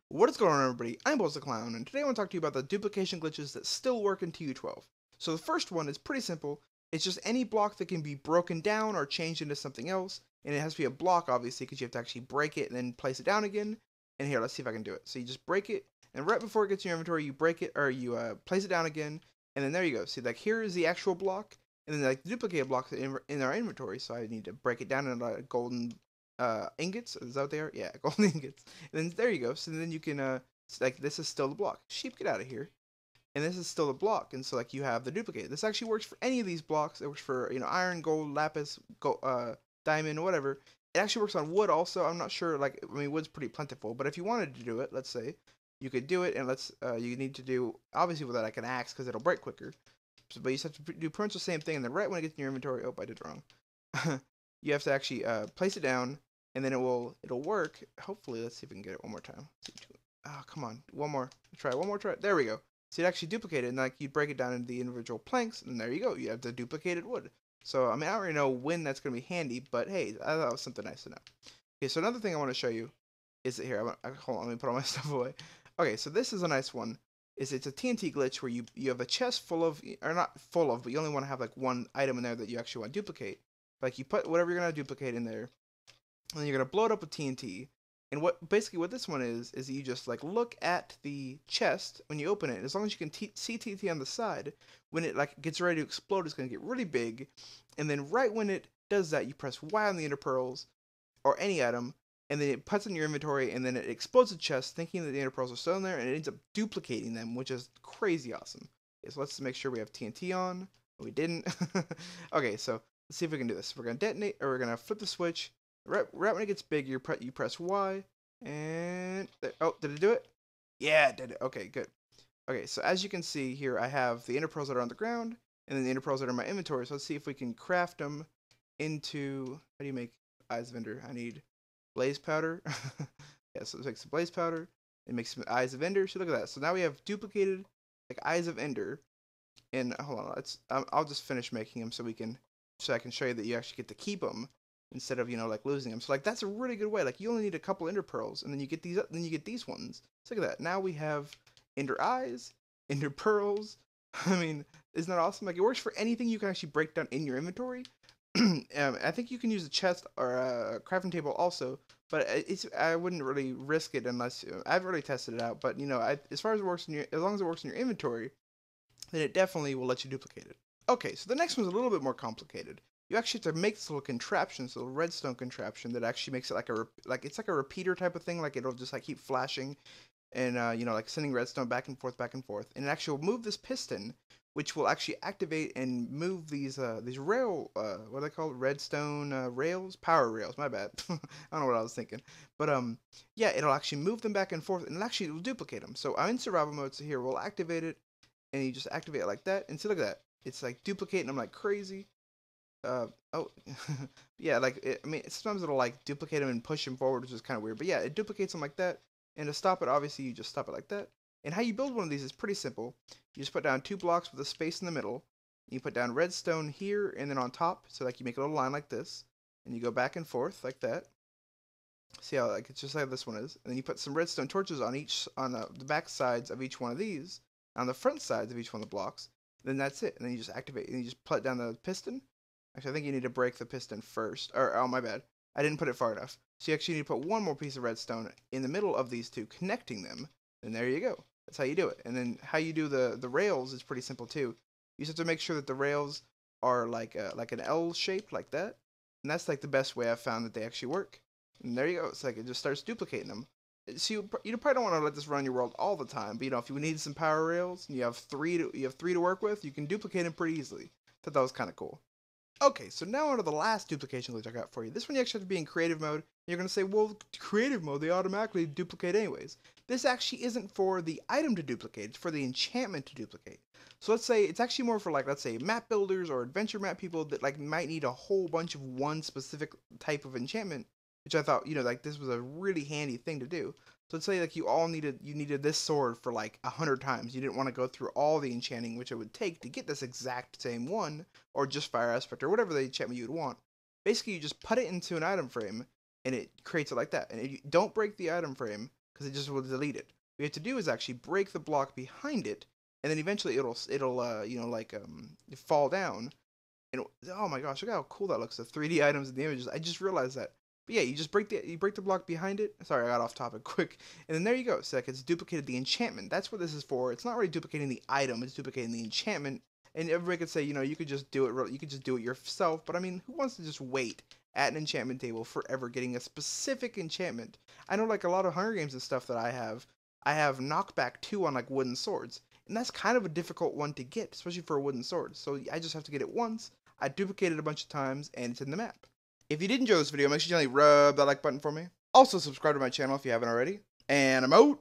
What is going on, everybody? I'm Buzz the Clown, and today I want to talk to you about the duplication glitches that still work in TU12. So the first one is pretty simple. It's just any block that can be broken down or changed into something else, and it has to be a block, obviously, because you have to actually break it and then place it down again. And here, let's see if I can do it. So you just break it, and right before it gets in your inventory, you break it, or you place it down again, and then there you go. See, like here is the actual block, and then like the duplicated blocks in our inventory. So I need to break it down into golden ingots. Is that what they are? Yeah, golden ingots. And then there you go. So then you can like this is still the block. Sheep, get out of here. And this is still the block. And so like you have the duplicate. This actually works for any of these blocks. It works for iron, gold, lapis, diamond, whatever. It actually works on wood also. I'm not sure. Like I mean, wood's pretty plentiful. But if you wanted to do it, let's say you could do it, and you need to do obviously with that like an axe because it'll break quicker. So, but you just have to do pretty much the same thing. And then right when it gets in your inventory, oh, I did it wrong. You have to actually place it down, and then it'll work. Hopefully, let's see if we can get it one more time. Oh, come on, one more. Try one more try. There we go. So it actually duplicated, and like you break it down into the individual planks, and there you go. You have the duplicated wood. So I mean, I don't really know when that's gonna be handy, but hey, I thought it was something nice to know. Okay, so another thing I want to show you is that here. Hold on, let me put all my stuff away. Okay, so this is a nice one. It's a TNT glitch where you have a chest full of, or not full of, but you only want to have like one item in there that you actually want to duplicate. Like you put whatever you're gonna duplicate in there, and then you're gonna blow it up with TNT. And what this one is you just like look at the chest when you open it. As long as you can see TNT on the side, when it like gets ready to explode, it's gonna get really big. And then right when it does that, you press Y on the ender pearls or any item, and then it puts in your inventory, and then it explodes the chest, thinking that the ender pearls are still in there, and it ends up duplicating them, which is crazy awesome. Okay, so let's make sure we have TNT on. We didn't. Okay, so let's see if we can do this. We're gonna detonate, or we're gonna flip the switch. Right when it gets big, you press Y, and oh, did it do it? Yeah, it did it. Okay, good. Okay, so as you can see here, I have the ender pearls that are on the ground, and then the ender pearls that are in my inventory. So let's see if we can craft them into. How do you make eyes of ender? I need blaze powder. Yeah, so let's make some blaze powder. It makes some eyes of ender. So look at that. So now we have duplicated like eyes of ender. And hold on, I'll just finish making them so I can show you that you actually get to keep them instead of like losing them. So like that's a really good way. Like you only need a couple ender pearls, and then you get these ones. So look at that. Now we have ender eyes, ender pearls. I mean, isn't that awesome? Like it works for anything you can actually break down in your inventory. I think you can use a chest or a crafting table also, but I wouldn't really risk it unless I've already tested it out. But as far as it works as long as it works in your inventory, then it definitely will let you duplicate it. Okay, so the next one's a little bit more complicated. You actually have to make this little contraption, this little redstone contraption that actually makes it it's like a repeater type of thing. Like it'll just like keep flashing, and like sending redstone back and forth, and it actually will move this piston, which will actually activate and move these rail what are they called? Redstone rails, power rails. My bad. I don't know what I was thinking, but yeah, it'll actually move them back and forth, and it will duplicate them. So I'm in survival mode, so here we'll activate it. And you just activate it like that, and see, look at that. It's like duplicating them like crazy. Oh, yeah, I mean, sometimes it'll like duplicate them and push them forward, which is kind of weird. But yeah, it duplicates them like that. And to stop it, obviously, you just stop it like that. And how you build one of these is pretty simple. You just put down 2 blocks with a space in the middle. You put down redstone here and then on top, so like you make a little line like this, and you go back and forth like that. See how like it's just like this one is, and then you put some redstone torches on the back sides of each one of these, on the front sides of each one of the blocks. Then that's it, and then you just activate, and you just put down the piston. Actually, I think you need to break the piston first, or oh my bad, I didn't put it far enough. So you actually need to put one more piece of redstone in the middle of these two, connecting them. And there you go. That's how you do it. And then how you do the rails is pretty simple too. You just have to make sure that the rails are like an L shape like that, and that's like the best way I've found that they actually work. And there you go. It's like it just starts duplicating them. So you probably don't want to let this run your world all the time, but if you need some power rails and you have three to work with, you can duplicate them pretty easily. Thought that was kind of cool. Okay, so now on to the last duplication glitch I got for you. This one you actually have to be in creative mode. You're going to say, well, creative mode, they automatically duplicate anyways. This actually isn't for the item to duplicate, it's for the enchantment to duplicate. So let's say it's actually more for let's say map builders or adventure map people that might need a whole bunch of one specific type of enchantment, which I thought, this was a really handy thing to do. So let's say you needed this sword for 100 times. You didn't want to go through all the enchanting which it would take to get this exact same one, or just fire aspect, or whatever the enchantment you would want. Basically, you just put it into an item frame, and it creates it like that. And you don't break the item frame because it just will delete it. What you have to do is actually break the block behind it, and then eventually it'll fall down. And oh my gosh, look how cool that looks. The 3D items in the images. I just realized that. But yeah, you break the block behind it. Sorry, I got off topic quick. And then there you go. So like it's duplicated the enchantment. That's what this is for. It's not really duplicating the item. It's duplicating the enchantment. And everybody could say, you could just do it. You could just do it yourself. But I mean, who wants to just wait at an enchantment table forever getting a specific enchantment? I know like a lot of Hunger Games and stuff that I have knockback 2 on like wooden swords. And that's kind of a difficult one to get, especially for a wooden sword. So I just have to get it once. I duplicated it a bunch of times, and it's in the map. If you did enjoy this video, make sure you gently rub that like button for me. Also, subscribe to my channel if you haven't already. And I'm out!